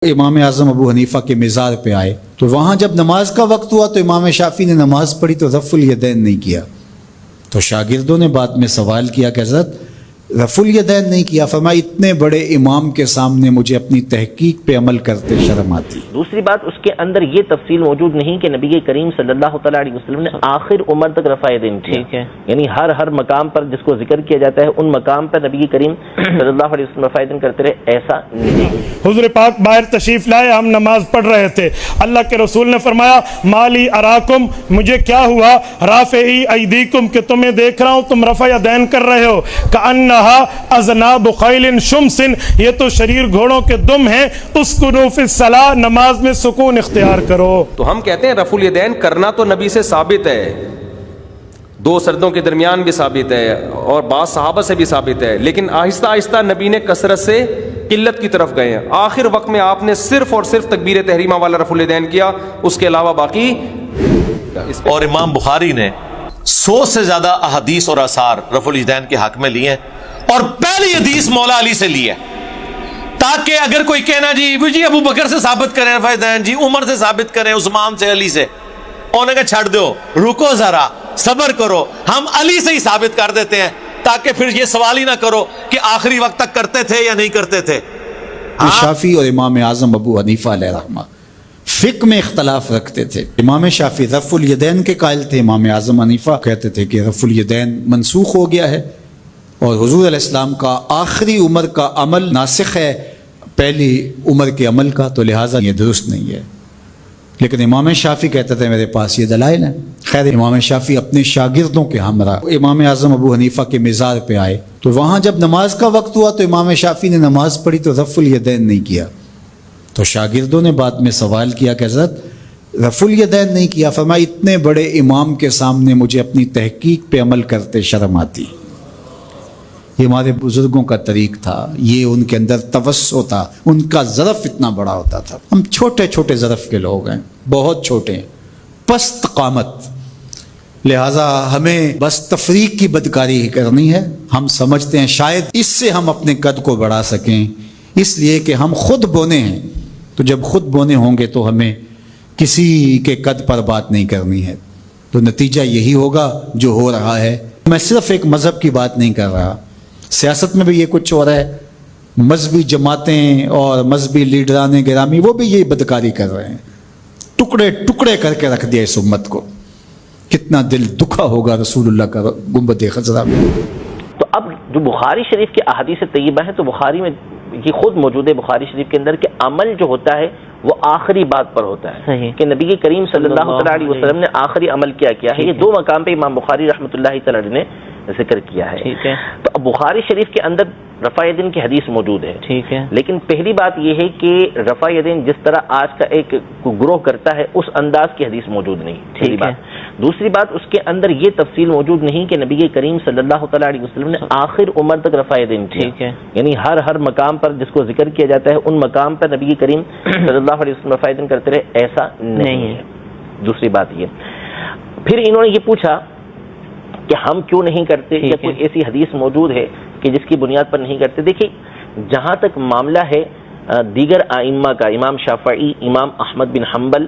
امام اعظم ابو حنیفہ کے مزار پہ آئے تو وہاں جب نماز کا وقت ہوا تو امام شافعی نے نماز پڑھی تو رفع الیدین نہیں کیا، تو شاگردوں نے بعد میں سوال کیا کہ حضرت رفع الیدین نہیں کیا، فرمایا اتنے بڑے امام کے سامنے مجھے اپنی تحقیق پہ عمل کرتے شرم آتی۔ دوسری بات، اس کے اندر یہ تفصیل موجود نہیں کہ نبی کریم صلی اللہ تعالیٰ علیہ وسلم نے آخر عمر تک رفع یدین کیا، یعنی ہر مقام پر جس کو ذکر کیا جاتا ہے ان مقام پر نبی کریم صلی اللہ علیہ وسلم رفع یدین کرتے رہے، ایسا نہیں۔ حضور پاک باہر تشریف لائے، ہم نماز پڑھ رہے تھے، اللہ کے رسول نے فرمایا مالی اراکم، مجھے کیا ہوا، رافعی ایدیکم، کہ تمہیں دیکھ رہا ہوں تم رفع یدین کر رہے ہو، کأنہا اذناب خیل شمس، یہ تو شریر گھوڑوں کے دم ہیں، اسکنوا فی الصلاۃ، نماز میں سکون اختیار کرو۔ تو ہم کہتے ہیں رفع الیدین کرنا تو نبی سے ثابت ہے، دو سردوں کے درمیان بھی ثابت ہے اور بعض صحابہ سے بھی ثابت ہے، لیکن آہستہ آہستہ نبی نے کثرت سے قلت کی طرف گئے ہیں۔ آخر وقت میں آپ نے صرف اور صرف تکبیر تحریمہ والا رفع الیدین کیا، اس کے علاوہ باقی۔ اور امام بخاری نے 100 سے زیادہ احادیث اور آثار رفع الیدین کے حق میں لیے ہیں، اور پہلی حدیث مولا علی سے لی ہے، تاکہ اگر کوئی کہنا جی ابو بکر سے ثابت کریں رفع الیدین، جی عمر سے ثابت کریں، عثمان سے، علی سے، انہوں نے کہا چھڑ دو، رکو ذرا، صبر کرو، ہم علی سے ہی ثابت کر دیتے ہیں، تاکہ پھر یہ سوال ہی نہ کرو کہ آخری وقت تک کرتے تھے یا نہیں کرتے تھے۔ شافعی اور امام اعظم ابو حنیفہ علیہ رحمہ فقہ میں اختلاف رکھتے تھے۔ امام شافعی رفع الیدین کے قائل تھے، امام اعظم حنیفہ کہتے تھے کہ رفع الیدین منسوخ ہو گیا ہے اور حضور علیہ السلام کا آخری عمر کا عمل ناسخ ہے پہلی عمر کے عمل کا، تو لہٰذا یہ درست نہیں ہے۔ لیکن امام شافعی کہتے تھے میرے پاس یہ دلائل ہیں۔ خیر، امام شافعی اپنے شاگردوں کے ہمراہ امام اعظم ابو حنیفہ کے مزار پہ آئے تو وہاں جب نماز کا وقت ہوا تو امام شافعی نے نماز پڑھی تو رفع الیدین نہیں کیا، تو شاگردوں نے بعد میں سوال کیا کہ حضرت رفع الیدین نہیں کیا، فرمایا اتنے بڑے امام کے سامنے مجھے اپنی تحقیق پہ عمل کرتے شرم آتی۔ یہ ہمارے بزرگوں کا طریق تھا، یہ ان کے اندر توسع تھا، ان کا ظرف اتنا بڑا ہوتا تھا۔ ہم چھوٹے چھوٹے ظرف کے لوگ ہیں، بہت چھوٹے ہیں، پست قامت، لہٰذا ہمیں بس تفریق کی بدکاری ہی کرنی ہے۔ ہم سمجھتے ہیں شاید اس سے ہم اپنے قد کو بڑھا سکیں، اس لیے کہ ہم خود بونے ہیں، تو جب خود بونے ہوں گے تو ہمیں کسی کے قد پر بات نہیں کرنی ہے، تو نتیجہ یہی ہوگا جو ہو رہا ہے۔ میں صرف ایک مذہب کی بات نہیں کر رہا، سیاست میں بھی یہ کچھ ہو رہا ہے، مذہبی جماعتیں اور مذہبی لیڈران گرامی وہ بھی یہ بدکاری کر رہے ہیں، ٹکڑے ٹکڑے کر کے رکھ دیا اس امت کو۔ کتنا دل دکھا ہوگا رسول اللہ کا گنبد خضرا میں۔ تو اب جو بخاری شریف کی احادیث طیبہ ہیں تو بخاری میں یہ خود موجود ہے بخاری شریف کے اندر کہ عمل جو ہوتا ہے وہ آخری بات پر ہوتا ہے، کہ نبی کریم صلی اللہ علیہ وسلم نے آخری عمل کیا ہے۔ یہ دو مقام پہ امام بخاری رحمۃ اللہ تعالی نے ذکر کیا ہے۔ تو اب بخاری شریف کے اندر رفع یدین کی حدیث موجود ہے، لیکن پہلی بات یہ ہے کہ رفع یدین جس طرح آج کا ایک گروہ کرتا ہے اس انداز کی حدیث موجود نہیں، پہلی بات۔ دوسری بات، اس کے اندر یہ تفصیل موجود نہیں کہ نبی کریم صلی اللہ تعالیٰ علیہ وسلم نے آخر عمر تک رفع یدین کیا، یعنی ہر مقام پر جس کو ذکر کیا جاتا ہے ان مقام پر نبی کریم صلی اللہ علیہ وسلم رفع یدین کرتے رہے، ایسا نہیں ہے۔ دوسری بات یہ، پھر انہوں نے یہ پوچھا کہ ہم کیوں نہیں کرتے، یا کوئی ایسی حدیث موجود ہے کہ جس کی بنیاد پر نہیں کرتے۔ دیکھیے، جہاں تک معاملہ ہے دیگر ائمہ کا، امام شافعی، امام احمد بن حنبل،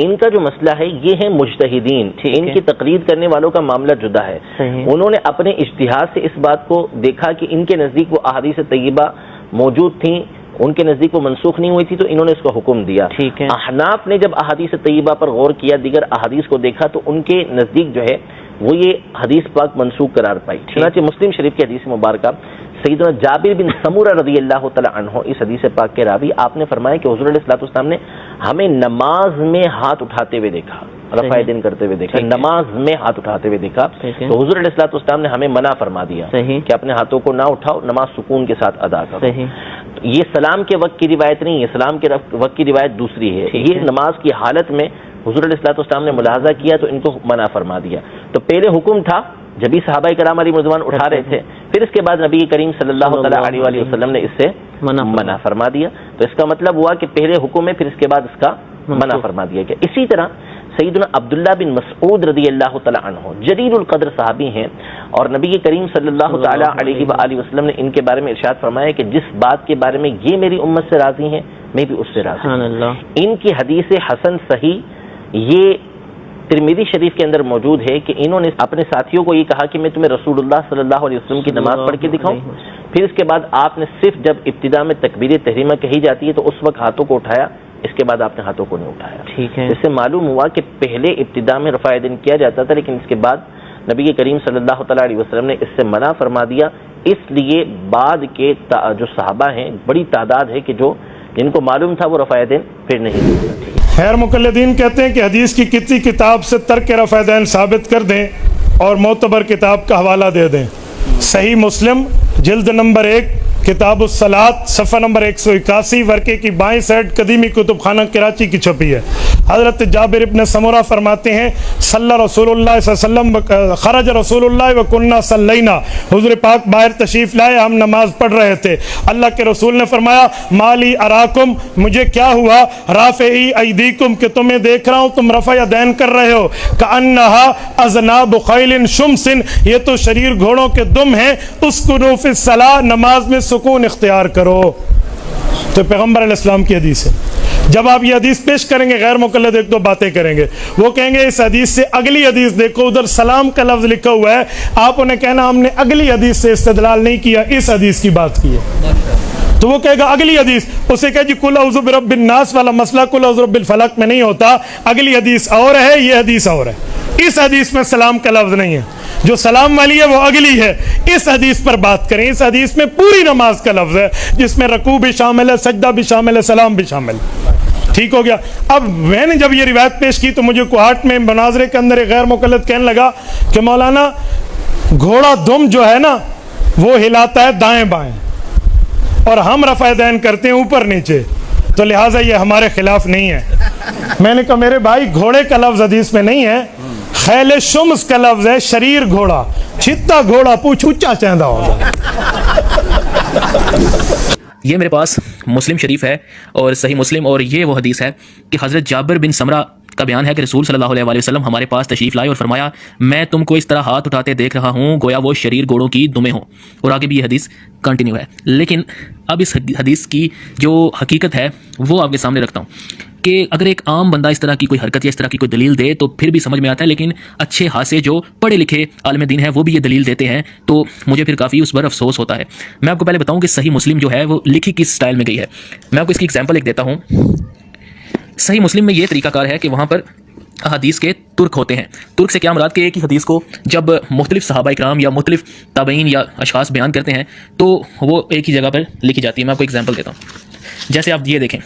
ان کا جو مسئلہ ہے یہ ہے مجتہدین، ان کی تقلید کرنے والوں کا معاملہ جدا ہے۔ انہوں نے اپنے اجتہاد سے اس بات کو دیکھا کہ ان کے نزدیک وہ احادیث طیبہ موجود تھیں، ان کے نزدیک وہ منسوخ نہیں ہوئی تھی، تو انہوں نے اس کو حکم دیا۔ احناف نے جب احادیث طیبہ پر غور کیا، دیگر احادیث کو دیکھا، تو ان کے نزدیک جو ہے وہ یہ حدیث پاک منسوخ قرار پائی۔ چنانچہ مسلم شریف کی حدیث مبارکہ سیدنا جابر بن سمورہ رضی اللہ تعالی عنہ، اس حدیث پاک کے راوی، آپ نے فرمایا کہ حضور علیہ الصلوۃ والسلام نے ہمیں نماز میں ہاتھ اٹھاتے ہوئے دیکھا، رفع یدین کرتے ہوئے دیکھا، نماز میں ہاتھ اٹھاتے ہوئے دیکھا، تو حضور علیہ الصلوۃ والسلام نے ہمیں منع فرما دیا کہ اپنے ہاتھوں کو نہ اٹھاؤ، نماز سکون کے ساتھ ادا کرو۔ یہ سلام کے وقت کی روایت نہیں ہے، سلام کے وقت کی روایت دوسری ہے۔ یہ نماز کی حالت میں حضور علیہ الصلوۃ والسلام نے ملاحظہ کیا تو ان کو منع فرما دیا۔ تو پہلے حکم تھا جب بھی صحابہ کرام علیہ رضوان اٹھا رہے تھے، پھر اس کے بعد نبی کریم صلی اللہ علیہ وسلم نے اس سے منع فرما دیا، تو اس کا مطلب ہوا کہ پہلے حکم ہے، پھر اس کے بعد اس کا منع فرما دیا گیا۔ اسی طرح سیدنا عبداللہ بن مسعود رضی اللہ تعالی عنہ جلیل القدر صحابی ہیں، اور نبی کریم صلی اللہ تعالی علیہ وآلہ وسلم نے ان کے بارے میں ارشاد فرمایا کہ جس بات کے بارے میں یہ میری امت سے راضی ہیں میں بھی اس سے راضی ہوں. ان کی حدیث حسن صحیح یہ ترمذی شریف کے اندر موجود ہے کہ انہوں نے اپنے ساتھیوں کو یہ کہا کہ میں تمہیں رسول اللہ صلی اللہ علیہ وسلم کی نماز پڑھ کے دکھاؤں. پھر اس کے بعد آپ نے صرف جب ابتدا میں تکبیر تحریمہ کہی جاتی ہے تو اس وقت ہاتھوں کو اٹھایا, اس کے بعد آپ نے ہاتھوں کو نہیں اٹھایا. ٹھیک ہے, اس سے معلوم ہوا کہ پہلے ابتدا میں رفع یدین کیا جاتا تھا, لیکن اس کے بعد نبی کریم صلی اللہ تعالیٰ علیہ وسلم نے اس سے منع فرما دیا. اس لیے بعد کے جو صحابہ ہیں بڑی تعداد ہے کہ جن کو معلوم تھا وہ رفع یدین پھر نہیں دیا. خیر مقلدین کہتے ہیں کہ حدیث کی کسی کتاب سے ترک رفع یدین ثابت کر دیں اور معتبر کتاب کا حوالہ دے دیں. صحیح مسلم جلد نمبر 1 کتاب الصلاۃ صفحہ نمبر 181 ورقے کی بائیں سائڈ قدیمی کتب خانہ کراچی کی چھپی ہے. حضرت جابر ابن سمرہ فرماتے ہیں صلی رسول اللہ صلی اللہ علیہ وسلم خرج رسول اللہ وکنہ صلینا, حضور پاک باہر تشریف لائے, ہم نماز پڑھ رہے تھے. اللہ کے رسول نے فرمایا مالی اراکم, مجھے کیا ہوا, رافعی ایدیکم کہ تمہیں دیکھ رہا ہوں تم رفع یدین کر رہے ہو, کأنہا اذناب خیل شمس, یہ تو شریر گھوڑوں کے دم ہیں, اسکنوا فی الصلاۃ, نماز میں سکون اختیار کرو. تو پیغمبر علیہ السلام کی حدیث ہے. جب آپ یہ حدیث پیش کریں گے غیر مقلد ایک دو باتیں کریں گے, وہ کہیں گے اس حدیث سے اگلی حدیث دیکھو, ادھر سلام کا لفظ لکھا ہوا ہے, آپ انہیں کہنا ہم نے اگلی حدیث سے استدلال نہیں کیا, اس حدیث کی بات کی ہے. تو وہ کہے گا اگلی حدیث, اسے کہے جی قل اعوذ برب الناس والا مسئلہ قل اعوذ برب الفلق میں نہیں ہوتا, اگلی حدیث اور ہے, یہ حدیث اور ہے. اس حدیث میں سلام کا لفظ نہیں ہے, جو سلام والی ہے وہ اگلی ہے. اس حدیث پر بات کریں, اس حدیث میں پوری نماز کا لفظ ہے جس میں رکوع بھی شامل ہے, سجدہ بھی شامل ہے, سلام بھی شامل ہے. ٹھیک ہو گیا. اب میں نے جب یہ روایت پیش کی تو مجھے کوہاٹ میں مناظرے کے اندر ایک غیر مقلد کہنے لگا کہ مولانا گھوڑا دم جو ہے نا وہ ہلاتا ہے دائیں بائیں اور ہم رفع یدین کرتے ہیں اوپر نیچے, تو لہٰذا یہ ہمارے خلاف نہیں ہے. میں نے کہا میرے بھائی گھوڑے کا لفظ حدیث میں نہیں ہے, خیل شمس کا لفظ ہے, شریر گھوڑا, چھتا گھوڑا پوچھ اونچا چہندہ ہوگا. یہ میرے پاس مسلم شریف ہے اور صحیح مسلم, اور یہ وہ حدیث ہے کہ حضرت جابر بن سمرہ کا بیان ہے کہ رسول صلی اللہ علیہ وآلہ وسلم ہمارے پاس تشریف لائے اور فرمایا میں تم کو اس طرح ہاتھ اٹھاتے دیکھ رہا ہوں گویا وہ شریر گھوڑوں کی دمیں ہوں. اور آگے بھی یہ حدیث کنٹینیو ہے. لیکن اب اس حدیث کی جو حقیقت ہے وہ آپ کے سامنے رکھتا ہوں کہ اگر ایک عام بندہ اس طرح کی کوئی حرکت یا اس طرح کی کوئی دلیل دے تو پھر بھی سمجھ میں آتا ہے, لیکن اچھے خاصے جو پڑھے لکھے عالم دین ہیں وہ بھی یہ دلیل دیتے ہیں تو مجھے پھر کافی اس پر افسوس ہوتا ہے. میں آپ کو پہلے بتاؤں کہ صحیح مسلم جو ہے وہ لکھی کس سٹائل میں گئی ہے. میں آپ کو اس کی ایگزامپل ایک دیتا ہوں. صحیح مسلم میں یہ طریقہ کار ہے کہ وہاں پر حدیث کے ترک ہوتے ہیں. ترک سے کیا مراد کہ ایک ہی حدیث کو جب مختلف صحابہ اکرام یا مختلف تابعین یا اشخاص بیان کرتے ہیں تو وہ ایک ہی جگہ پر لکھی جاتی ہے. میں آپ کو ایگزامپل دیتا ہوں. جیسے آپ یہ دیکھیں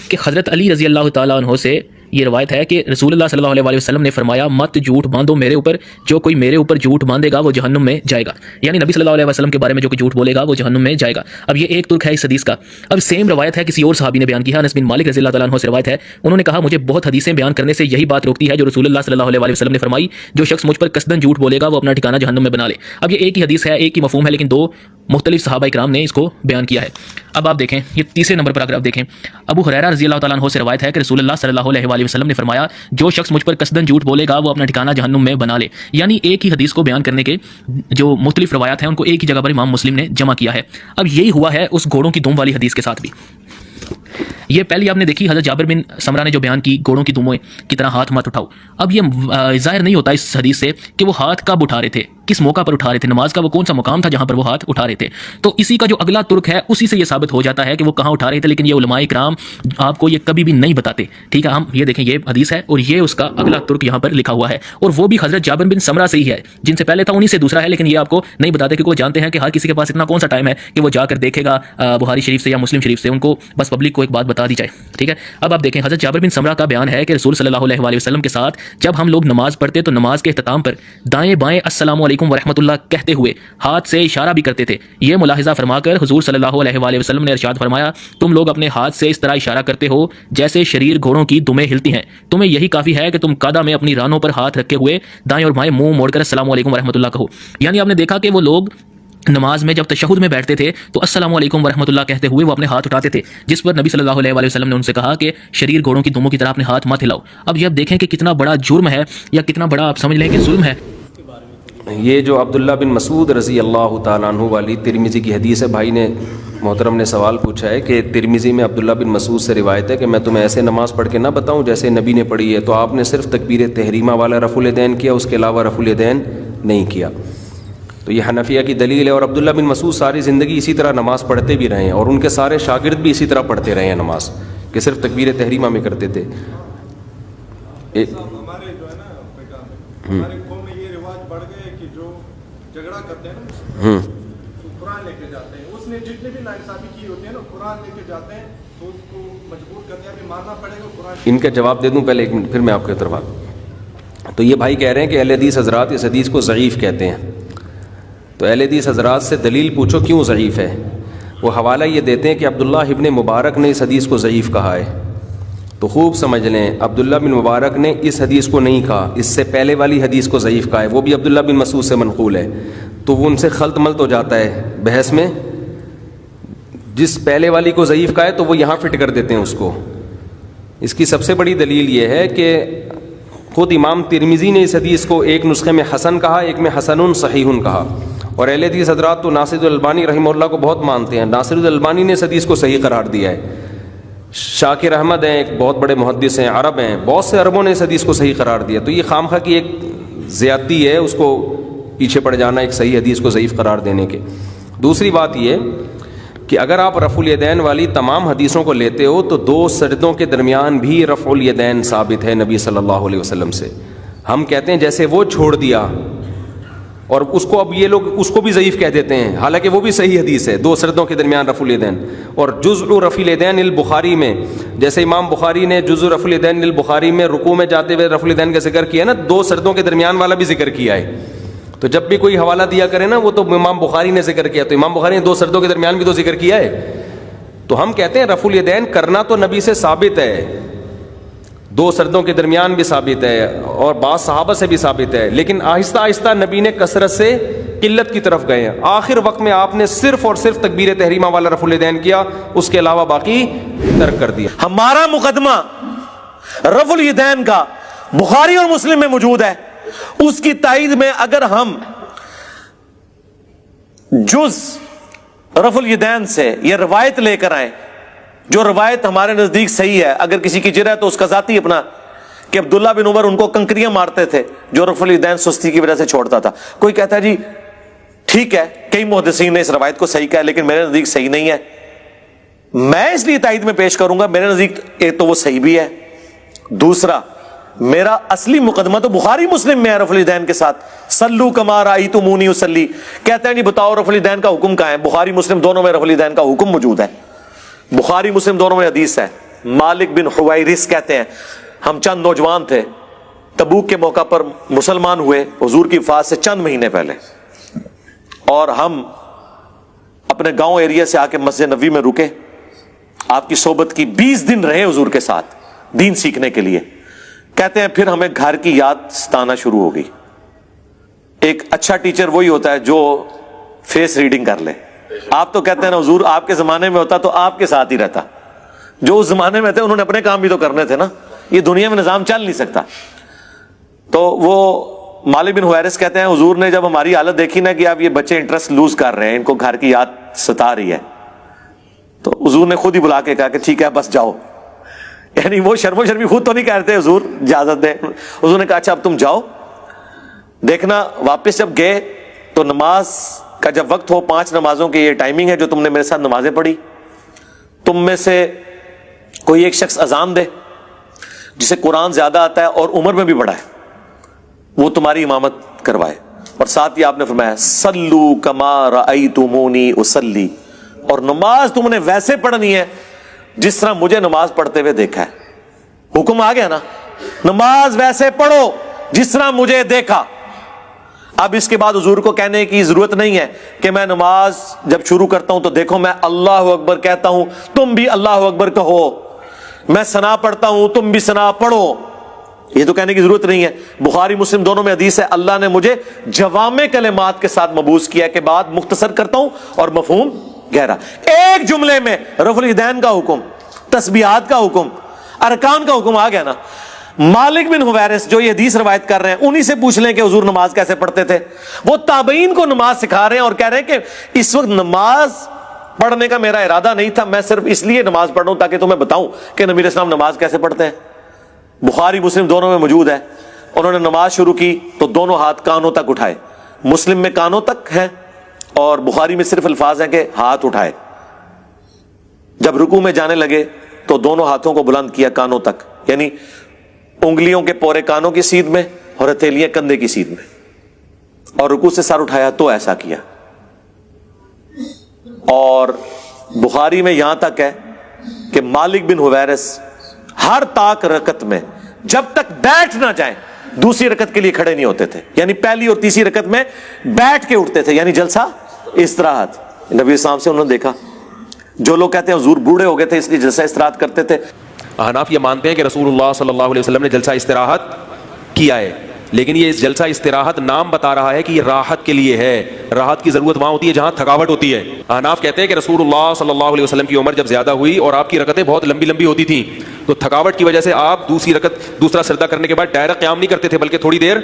کہ حضرت علی رضی اللہ تعالیٰ عنہ سے یہ روایت ہے کہ رسول اللہ صلی اللہ علیہ وآلہ وسلم نے فرمایا مت جھوٹ باندھو میرے اوپر, جو کوئی میرے اوپر جھوٹ باندھے گا وہ جہنم میں جائے گا. یعنی نبی صلی اللہ علیہ وسلم کے بارے میں جو کوئی جھوٹ بولے گا وہ جہنم میں جائے گا. اب یہ ایک ترک ہے اس حدیث کا. اب سیم روایت ہے کسی اور صحابی نے بیان کی ہے, انس بن مالک رضی اللہ تعالیٰ عنہ سے روایت ہے, انہوں نے کہا مجھے بہت حدیثیں بیان کرنے سے یہی بات روکتی ہے جو رسول اللہ صلی اللہ علیہ وآلہ وسلم نے فرمائی, جو شخص مجھ پر قصدن جھوٹ بولے گا وہ اپنا ٹھکانہ جہنم میں بنا لے. اب یہ ایک ہی حدیث ہے, ایک ہی مفہوم ہے, لیکن دو مختلف صحابہ اکرام نے اس کو بیان کیا ہے. اب آپ دیکھیں یہ تیسرے نمبر پر اگر آپ دیکھیں ابو ہریرہ رضی اللہ تعالیٰ عنہ سے روایت ہے کہ رسول اللہ صلی اللہ علیہ وآلہ وسلم نے فرمایا جو شخص مجھ پر قصدن جھوٹ بولے گا وہ اپنا ٹھکانہ جہنم میں بنا لے. یعنی ایک ہی حدیث کو بیان کرنے کے جو مختلف روایات ہیں ان کو ایک ہی جگہ پر امام مسلم نے جمع کیا ہے. اب یہی ہوا ہے اس گھوڑوں کی دم والی حدیث کے ساتھ بھی. یہ پہلی آپ نے دیکھی حضرت جابر بن سمرہ نے جو بیان کی گھوڑوں کی دموں کی طرح ہاتھ مت اٹھاؤ. اب یہ ظاہر نہیں ہوتا اس حدیث سے کہ وہ ہاتھ کب اٹھا رہے تھے, کس موقع پر اٹھا رہے تھے, نماز کا وہ کون سا مقام تھا جہاں پر وہ ہاتھ اٹھا رہے تھے. تو اسی کا جو اگلا ترک ہے اسی سے یہ ثابت ہو جاتا ہے کہ وہ کہاں اٹھا رہے تھے, لیکن یہ علماء کرام آپ کو یہ کبھی بھی نہیں بتاتے. ٹھیک ہے, ہم یہ دیکھیں یہ حدیث ہے اور یہ اس کا اگلا ترک یہاں پر لکھا ہوا ہے, اور وہ بھی حضرت جابر بن سمرہ سے ہی ہے, جن سے پہلے تھا انہی سے دوسرا ہے, لیکن یہ آپ کو نہیں بتاتے کیونکہ وہ جانتے ہیں کہ ہر کسی کے پاس اتنا کون سا ٹائم ہے کہ وہ جا کر دیکھے گا بخاری شریف سے یا مسلم شریف سے, ان کو بس پبلک کو ایک بات بتا دی جائے. ٹھیک ہے, اب آپ دیکھیں حضرت جابر بن سمرہ کا بیان ہے کہ رسول صلی اللہ علیہ وآلہ وسلم کے ساتھ جب ہم لوگ نماز پڑھتے تو نماز کے اختتام پر دائیں بائیں السلام علیکم ورحمۃ اللہ کہتے ہوئے ہاتھ سے اشارہ بھی کرتے تھے. یہ ملاحظہ فرما کر حضور صلی اللہ علیہ وآلہ وسلم نے ارشاد فرمایا تم لوگ اپنے ہاتھ سے اس طرح اشارہ کرتے ہو جیسے شریر گھوڑوں کی دمیں ہلتی ہیں, تمہیں یہی کافی ہے کہ تم قادہ میں اپنی رانوں پر ہاتھ رکھے ہوئے دائیں اور بائیں منہ موڑ کر السلام علیکم ورحمۃ اللہ کہو. یعنی آپ نے دیکھا کہ وہ لوگ نماز میں جب تشہد میں بیٹھتے تھے تو السلام علیکم ورحمۃ اللہ کہتے ہوئے وہ اپنے ہاتھ اٹھاتے تھے, جس پر نبی صلی اللہ علیہ وآلہ وسلم نے ان سے کہا کہ شریر گھوڑوں کی دموں کی طرح اپنے ہاتھ مت ہلاؤ. اب یہ آپ دیکھیں کہ کتنا بڑا جرم ہے یا کتنا بڑا آپ سمجھ لیں کہ ظلم ہے. یہ جو عبداللہ بن مسعود رضی اللہ تعالیٰ عنہ والی ترمذی کی حدیث ہے، بھائی نے محترم نے سوال پوچھا ہے کہ ترمذی میں عبداللہ بن مسعود سے روایت ہے کہ میں تمہیں ایسے نماز پڑھ کے نہ بتاؤں جیسے نبی نے پڑھی ہے، تو آپ نے صرف تکبیر تحریمہ والا رفع الیدین کیا، اس کے علاوہ رفع الیدین نہیں کیا. تو یہ حنفیہ کی دلیل ہے. اور عبداللہ بن مسعود ساری زندگی اسی طرح نماز پڑھتے بھی رہے ہیں، اور ان کے سارے شاگرد بھی اسی طرح پڑھتے رہے ہیں نماز، کہ صرف تکبیر تحریمہ میں کرتے تھے. ہمارے جو ہے نا ہمارے قوم میں یہ رواج بڑھ گئے کہ جو جھگڑا کرتے ہیں نا قرآن لے کے جاتے ہیں، اس نے جتنے بھی ناانصافی کی ہوتی ہے نا قرآن لے کے جاتے ہیں تو اس کو مجبور کرتے ہیں کہ مارنا پڑے گا قرآن. ان کا جواب دے دوں پہلے ایک منٹ، پھر میں آپ کی طرف آتا ہوں. تو یہ بھائی کہہ رہے ہیں کہ اہل حدیث حضرات اس حدیث کو ضعیف کہتے ہیں. تو اہل حدیث حضرات سے دلیل پوچھو کیوں ضعیف ہے. وہ حوالہ یہ دیتے ہیں کہ عبداللہ ابن مبارک نے اس حدیث کو ضعیف کہا ہے. تو خوب سمجھ لیں، عبداللہ بن مبارک نے اس حدیث کو نہیں کہا، اس سے پہلے والی حدیث کو ضعیف کہا ہے، وہ بھی عبداللہ بن مسعود سے منقول ہے. تو وہ ان سے خلط ملط ہو جاتا ہے بحث میں. جس پہلے والی کو ضعیف کہا ہے تو وہ یہاں فٹ کر دیتے ہیں اس کو. اس کی سب سے بڑی دلیل یہ ہے کہ خود امام ترمذی نے اس حدیث کو ایک نسخے میں حسن کہا، ایک میں حسن صحیح کہا. اور اہل حدیث حضرات تو ناصر الالبانی رحمہ اللہ کو بہت مانتے ہیں. ناصر الالبانی نے اس حدیث کو صحیح قرار دیا ہے. شاکر احمد ہیں، ایک بہت بڑے محدث ہیں، عرب ہیں، بہت سے عربوں نے اس حدیث کو صحیح قرار دیا. تو یہ خامخواہ کی ایک زیادتی ہے اس کو پیچھے پڑ جانا ایک صحیح حدیث کو ضعیف قرار دینے کے. دوسری بات یہ کہ اگر آپ رفع الیدین والی تمام حدیثوں کو لیتے ہو تو 2 سجدوں کے درمیان بھی رفع الیدین ثابت ہے نبی صلی اللہ علیہ وسلم سے. ہم کہتے ہیں جیسے وہ چھوڑ دیا، اور اس کو اب یہ لوگ اس کو بھی ضعیف کہہ دیتے ہیں، حالانکہ وہ بھی صحیح حدیث ہے 2 سجدوں کے درمیان رفع الیدین. اور جزء رفع الیدین البخاری میں، جیسے امام بخاری نے جزء رفع الیدین البخاری میں رکوع میں جاتے ہوئے رفع الیدین کا ذکر کیا نا، 2 سجدوں کے درمیان والا بھی ذکر کیا ہے. تو جب بھی کوئی حوالہ دیا کرے نا، وہ تو امام بخاری نے ذکر کیا، تو امام بخاری نے 2 سجدوں کے درمیان بھی تو ذکر کیا ہے. تو ہم کہتے ہیں رفع الیدین کرنا تو نبی سے ثابت ہے، 2 سجدوں کے درمیان بھی ثابت ہے، اور بعض صحابہ سے بھی ثابت ہے، لیکن آہستہ آہستہ نبی نے کثرت سے قلت کی طرف گئے ہیں. آخر وقت میں آپ نے صرف اور صرف تکبیر تحریمہ والا رفع الیدین کیا، اس کے علاوہ باقی ترک کر دیا. ہمارا مقدمہ رفع الیدین کا بخاری اور مسلم میں موجود ہے. اس کی تائید میں اگر ہم جز رفع الیدین سے یہ روایت لے کر آئیں، جو روایت ہمارے نزدیک صحیح ہے، اگر کسی کی جرح ہے تو اس کا ذاتی اپنا، کہ عبداللہ بن عمر ان کو کنکریاں مارتے تھے جو رفع الیدین سستی کی وجہ سے چھوڑتا تھا. کوئی کہتا ہے جی ٹھیک ہے، کئی محدثین نے اس روایت کو صحیح کہا لیکن میرے نزدیک صحیح نہیں ہے. میں اس لیے تائید میں پیش کروں گا، میرے نزدیک ایک تو وہ صحیح بھی ہے، دوسرا میرا اصلی مقدمہ تو بخاری مسلم میں ہے رفع الیدین کے ساتھ. صلو کما رأیتمونی اصلی، کہتے ہیں جی بتاؤ رفع الیدین کا حکم کہاں ہے؟ بخاری مسلم دونوں میں رفع الیدین کا حکم موجود ہے. بخاری مسلم دونوں میں حدیث ہے. مالک بن حویرث کہتے ہیں ہم چند نوجوان تھے، تبوک کے موقع پر مسلمان ہوئے حضور کی وفات سے چند مہینے پہلے، اور ہم اپنے گاؤں ایریا سے آ کے مسجد نبوی میں رکے، آپ کی صحبت کی، 20 دن رہے حضور کے ساتھ دین سیکھنے کے لیے. کہتے ہیں پھر ہمیں گھر کی یاد ستانا شروع ہو گئی. ایک اچھا ٹیچر وہی ہوتا ہے جو فیس ریڈنگ کر لے. آپ تو کہتے ہیں نا حضور آپ کے زمانے میں ہوتا تو آپ کے ساتھ ہی رہتا، جو اس زمانے میں تھے انہوں نے اپنے کام بھی تو کرنے تھے نا، یہ دنیا میں نظام چل نہیں سکتا. تو وہ مالک بن حویرث کہتے ہیں حضور نے جب ہماری حالت دیکھی نا کہ اب یہ بچے انٹرسٹ لوز کر رہے ہیں، ان کو گھر کی یاد ستا رہی ہے، تو حضور نے خود ہی بلا کے کہا کہ ٹھیک ہے بس جاؤ. یعنی وہ شرم و شرمی خود تو نہیں کہتے حضور اجازت دیں، حضور نے کہا اچھا اب تم جاؤ. دیکھنا واپس جب گئے تو نماز کا جب وقت ہو، 5 نمازوں کی یہ ٹائمنگ ہے جو تم نے میرے ساتھ نمازیں پڑھی، تم میں سے کوئی ایک شخص اذان دے جسے قرآن زیادہ آتا ہے اور عمر میں بھی بڑا ہے، وہ تمہاری امامت کروائے. اور ساتھ ہی آپ نے فرمایا صلو کما رأیتمونی اصلی، اور نماز تم نے ویسے پڑھنی ہے جس طرح مجھے نماز پڑھتے ہوئے دیکھا ہے. حکم آ گیا نا، نماز ویسے پڑھو جس طرح مجھے دیکھا. اب اس کے بعد حضور کو کہنے کی ضرورت نہیں ہے کہ میں نماز جب شروع کرتا ہوں تو دیکھو میں اللہ اکبر کہتا ہوں تم بھی اللہ اکبر کہو، میں ثنا پڑھتا ہوں تم بھی ثنا پڑھو، یہ تو کہنے کی ضرورت نہیں ہے. بخاری مسلم دونوں میں حدیث ہے اللہ نے مجھے جوامع کلمات کے ساتھ مبعوث کیا کہ بات مختصر کرتا ہوں اور مفہوم گہرا. ایک جملے میں رفع الیدین کا حکم، تسبیحات کا حکم، ارکان کا حکم آ گیا نا. مالک بن حویرث جو یہ حدیث روایت کر رہے ہیں انہی سے پوچھ لیں کہ حضور نماز کیسے پڑھتے تھے. وہ تابعین کو نماز سکھا رہے ہیں اور کہہ رہے ہیں کہ اس وقت نماز پڑھنے کا میرا ارادہ نہیں تھا, میں صرف اس لیے نماز پڑھ رہا ہوں تاکہ تمہیں بتاؤں کہ نبی علیہ السلام نماز کیسے پڑھتے ہیں. بخاری مسلم دونوں میں موجود ہے. انہوں نے نماز شروع کی تو دونوں ہاتھ کانوں تک اٹھائے. مسلم میں کانوں تک ہے اور بخاری میں صرف الفاظ ہیں کہ ہاتھ اٹھائے. جب رکوع میں جانے لگے تو دونوں ہاتھوں کو بلند کیا کانوں تک, یعنی انگلیوں کے پورے کانوں کی سیدھ میں اور ہتھیلیاں کندھے کی سیدھ میں, اور رکوع سے سر اٹھایا تو ایسا کیا. اور بخاری میں یہاں تک ہے کہ مالک بن حویرث ہر طاق رکعت میں جب تک بیٹھ نہ جائیں دوسری رکعت کے لیے کھڑے نہیں ہوتے تھے, یعنی پہلی اور تیسری رکعت میں بیٹھ کے اٹھتے تھے, یعنی جلسہ استراحت. نبی اسلام سے انہوں نے دیکھا. جو لوگ کہتے ہیں حضور بوڑھے ہو گئے تھے اس لیے جلسہ استراحت کرتے تھے, احناف یہ مانتے ہیں کہ رسول اللہ صلی اللہ علیہ وسلم نے جلسہ استراحت کیا ہے, لیکن یہ جلسہ استراحت نام بتا رہا ہے کہ یہ راحت کے لیے ہے. راحت کی ضرورت وہاں ہوتی ہے جہاں تھکاوٹ ہوتی ہے. احناف کہتے ہیں کہ رسول اللہ صلی اللہ علیہ وسلم کی عمر جب زیادہ ہوئی اور آپ کی رکعتیں بہت لمبی لمبی ہوتی تھیں تو تھکاوٹ کی وجہ سے آپ دوسرا سجدہ کرنے کے بعد ڈائریکٹ قیام نہیں کرتے تھے بلکہ تھوڑی دیر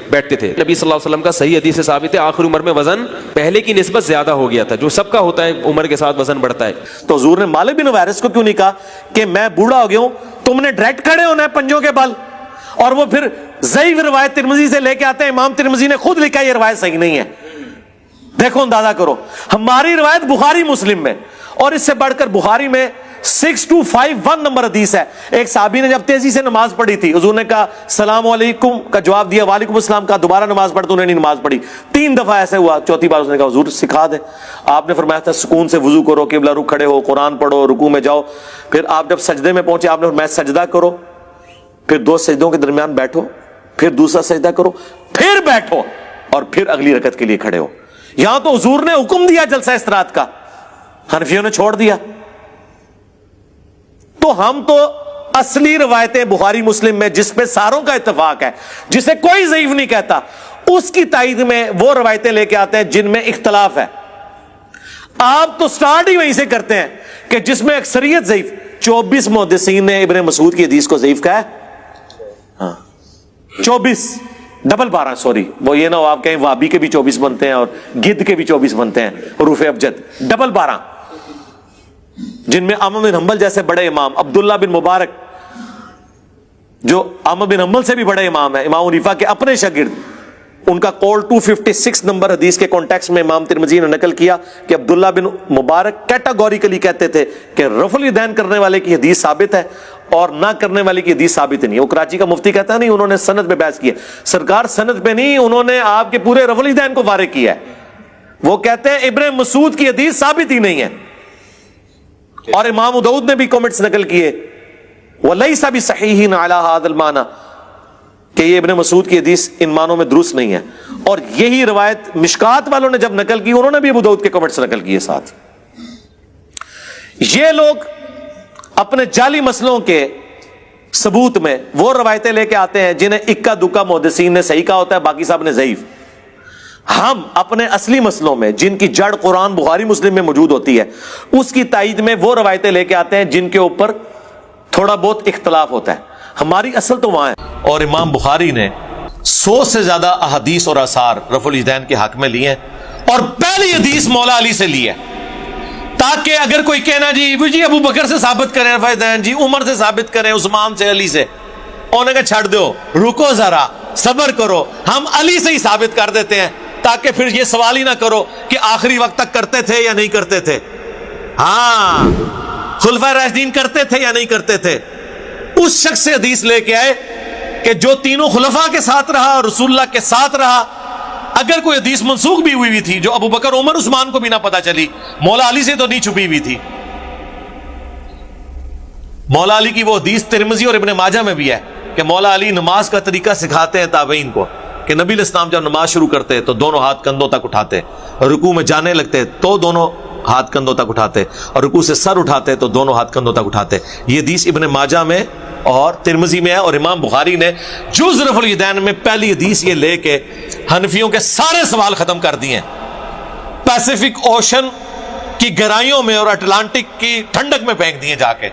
بیٹھتے تھے. نبی صلی اللہ علیہ وسلم کا صحیح حدیث سے ثابت ہے آخر عمر میں وزن پہلے کی نسبت زیادہ ہو گیا تھا, جو سب کا ہوتا ہے عمر کے ساتھ وزن بڑھتا ہے. تو حضور نے مالک بن حویرث کو کیوں نہیں کہا کہ میں بوڑھا ہو گیا ہوں, تم نے ڈائریکٹ کھڑے ہونا ہے پنجوں کے بل. اور وہ پھر ضعیف روایت ترمذی سے لے کے آتے ہیں, امام ترمذی نے خود لکھا یہ روایت صحیح نہیں ہے. دیکھو اندازہ کرو, ہماری روایت بخاری مسلم میں, اور اس سے بڑھ کر بخاری میں 6251 نمبر حدیث ہے. ایک صحابی نے جب تیزی سے نماز پڑھی تھی, حضور نے کہا السلام علیکم کا جواب دیا, وعلیکم السلام کا, دوبارہ نماز پڑھ تو انہوں نے نماز پڑھی 3 دفعہ ایسے ہوا. چوتھی بار اس نے کہا حضور سکھا دیں. آپ نے فرمایا تھا سکون سے وضو کرو, قبلہ رخ کھڑے ہو, قرآن پڑھو, رکوع میں جاؤ. پھر آپ جب سجدے میں پہنچے آپ نے فرمایا سجدہ کرو, پھر 2 سجدوں کے درمیان بیٹھو, پھر دوسرا سجدہ کرو, پھر بیٹھو, اور پھر اگلی رکعت کے لیے کھڑے ہو. یہاں تو حضور نے حکم دیا جلسہ استراحت کا, حنفیوں نے چھوڑ دیا. تو ہم تو اصلی روایتیں بخاری مسلم میں جس پہ ساروں کا اتفاق ہے, جسے کوئی ضعیف نہیں کہتا, اس کی تائید میں وہ روایتیں لے کے آتے ہیں جن میں اختلاف ہے. آپ تو سٹارٹ ہی وہیں سے کرتے ہیں کہ جس میں اکثریت ضعیف. 24 محدثین نے ابن مسعود کی حدیث کو ضعیف کہا ہے. 24 ڈبل 12 سوری, وہ یہ نہ ہو آپ کہیں وابی کے بھی 24 بنتے ہیں اور گد کے بھی 24 بنتے ہیں, حروف ابجد. ڈبل 12 جن میں احمد بن حنبل جیسے بڑے امام, عبداللہ بن مبارک جو احمد بن حنبل سے بھی بڑے امام ہیں, امام حنیفہ کے اپنے شاگرد, ان کا قول 256 نمبر حدیث کے کانٹیکسٹ میں امام ترمذی نے نقل کیا کہ عبداللہ بن مبارک کیٹاگوریکلی کہتے تھے کہ رفع الیدین کرنے والے کی حدیث ثابت ہے اور نہ کرنے والے کی حدیث ثابت نہیں ہے. وہ کراچی کا مفتی کہتا ہے نہیں, انہوں نے سند پہ بحث کی ہے. سرکار سند پہ نہیں, انہوں نے آپ کے پورے رفع الیدین کو فارغ کیا ہے. وہ کہتے ہیں ابن مسعود کی حدیث ثابت ہی نہیں ہے. اور امام ابو داؤد نے بھی کمنٹس نقل کیے وَلَيْسَ بِصَحِيحٍ عَلَى هَذَا الْمَعْنَى کہ یہ ابن مسعود کی حدیث ان معنوں میں درست نہیں ہے. اور یہی روایت مشکات والوں نے جب نقل کی, انہوں نے بھی ابو داؤد کے کمنٹس نقل کیے ساتھ. یہ لوگ اپنے جعلی مسئلوں کے ثبوت میں وہ روایتیں لے کے آتے ہیں جنہیں اکا دکا محدثین نے صحیح کہا ہوتا ہے, باقی صاحب نے ضعیف. ہم اپنے اصلی مسئلوں میں جن کی جڑ قرآن بخاری مسلم میں موجود ہوتی ہے اس کی تائید میں وہ روایتیں لے کے آتے ہیں جن کے اوپر تھوڑا بہت اختلاف ہوتا ہے. ہماری اصل تو وہاں ہے. اور امام بخاری نے 100 سے زیادہ احادیث اور آثار رفع الیدین کے حق میں لیے ہیں, اور پہلی حدیث مولا علی سے لی ہے, تاکہ اگر کوئی کہنا جی ابو بکر سے ثابت کریں رفع الیدین, جی عمر سے ثابت کریں, عثمان سے, علی سے, انہوں نے کہا چھڑ دو, رکو ذرا, صبر کرو, ہم علی سے ہی ثابت کر دیتے ہیں تاکہ پھر یہ سوال ہی نہ کرو کہ آخری وقت تک کرتے تھے یا نہیں کرتے تھے. ہاں خلفائے راشدین کرتے تھے یا نہیں کرتے تھے. اس شخص سے حدیث لے کے آئے کہ جو تینوں خلفاء کے ساتھ رہا اور رسول اللہ کے ساتھ رہا. اگر کوئی حدیث منسوخ بھی ہوئی تھی جو ابو بکر, عمر, عثمان کو بھی نہ پتا چلی, مولا علی سے تو نہیں چھپی ہوئی تھی. مولا علی کی وہ حدیث ترمذی اور ابن ماجہ میں بھی ہے کہ مولا علی نماز کا طریقہ سکھاتے ہیں تابعین کو کہ نبی علیہ السلام جب نماز شروع کرتے تو دونوں ہاتھ کندھوں تک اٹھاتے, اور رکوع میں جانے لگتے تو دونوں ہاتھ کندھوں تک اٹھاتے, اور رکوع سے سر اٹھاتے تو دونوں ہاتھ کندھوں تک اٹھاتے. یہ حدیث ابن ماجہ میں اور ترمذی میں ہے. اور امام بخاری نے جز رفع الیدین میں پہلی حدیث یہ لے کے حنفیوں کے سارے سوال ختم کر دیے. پیسیفک اوشن کی گہرائیوں میں اور اٹلانٹک کی ٹھنڈک میں پھینک دیے جا کے.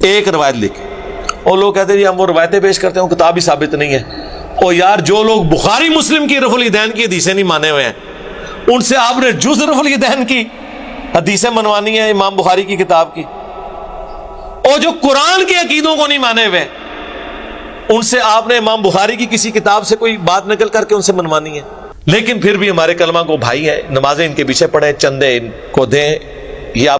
ایک روایت لکھی اور لوگ کہتے ہیں جی ہم وہ روایتیں پیش کرتے ہیں وہ کتاب ہی ثابت نہیں ہے. اور یار جو لوگ بخاری مسلم کی رفع الیدین کی حدیثیں نہیں مانے ہوئے ہیں ان سے آپ نے جز رفع الیدین کی حدیثیں منوانی ہیں امام بخاری کی کتاب کی. اور جو قرآن کے عقیدوں کو نہیں مانے ہوئے ان سے آپ نے امام بخاری کی کسی کتاب سے کوئی بات نقل کر کے ان سے منوانی ہے. لیکن پھر بھی ہمارے کلمہ کو بھائی ہیں, نمازیں ان کے پیچھے پڑھیں, چندے ان کو دیں, یہ آپ